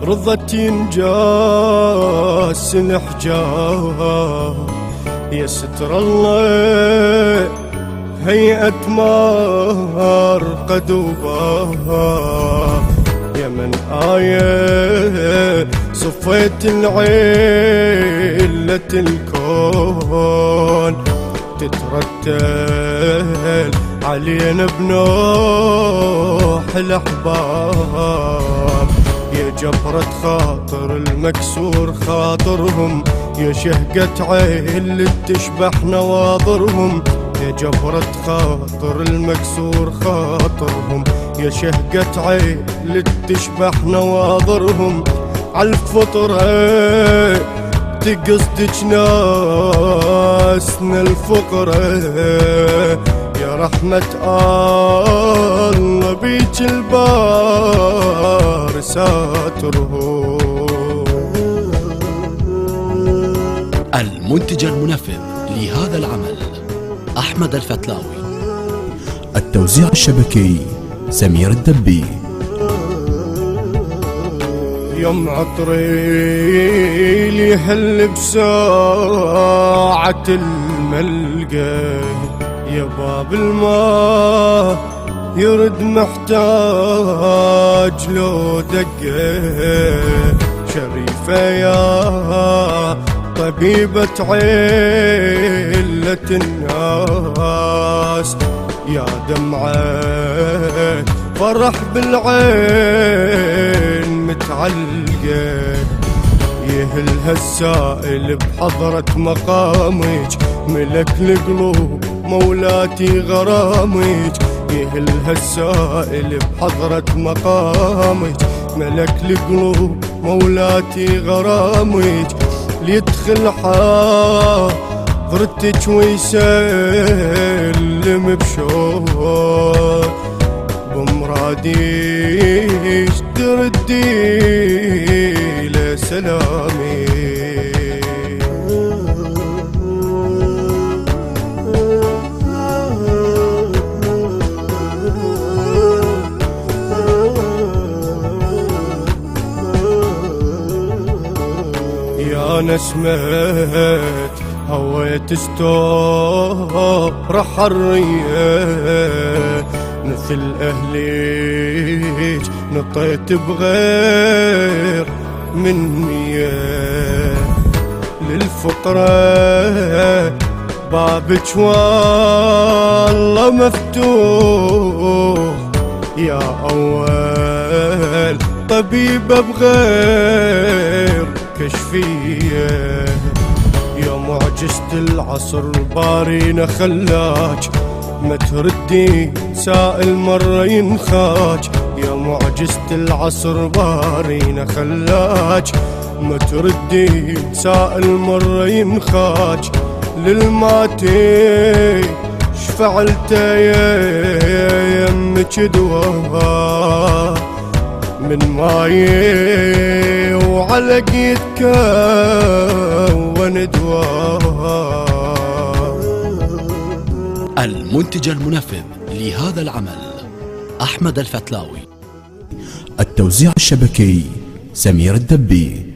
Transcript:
رضت ينجاس الحجاب يا ستر الله هيئة مرقد وباب يا من آية صفيت العلة الكون تترتل علينا بنوح الأحباب يا جبرة خاطر المكسور خاطرهم يا شهقة عين اللي تشبح نواظرهم يا جبرة خاطر المكسور خاطرهم يا شهقة عين اللي تشبح نواظرهم عالفطرة تقصدك ناسنا الفقرة يا رحمة الله بيك البار ساتره. المنتج المنفذ لهذا العمل أحمد الفتلاوي. التوزيع الشبكي سمير الدبي. يوم عطري لي هل بساعة الملقى يا باب الماء يرد محتاج لو دقه شريفة يا طبيبة علة الناس يا دمعة فرح بالعين متعلقة يهلها السائل بحضرة مقامك ملك القلوب مولاتي غرامك يهلها السائل بحضرة مقامك ملك القلوب مولاتي غرامك ليدخل حاضرتك ويسلم بشوق بمراديش تردي لسلامي. يا نسمة هويت ستور حرية مثل أهليك نطيت بغير من مية للفقرة بابك والله مفتوح يا أول طبيبة بغير كشفية يا معجزة العصر بارينا خلاك ما تردي سائل مرة ينخاك يا معجزة العصر بارينا خلاك ما تردي سائل مرة ينخاك للماتي شفعلته يا يمك دواء من ماي وعلق يتكون دواء. المنتج المنفذ لهذا العمل أحمد الفتلاوي. التوزيع الشبكي سمير الدبي.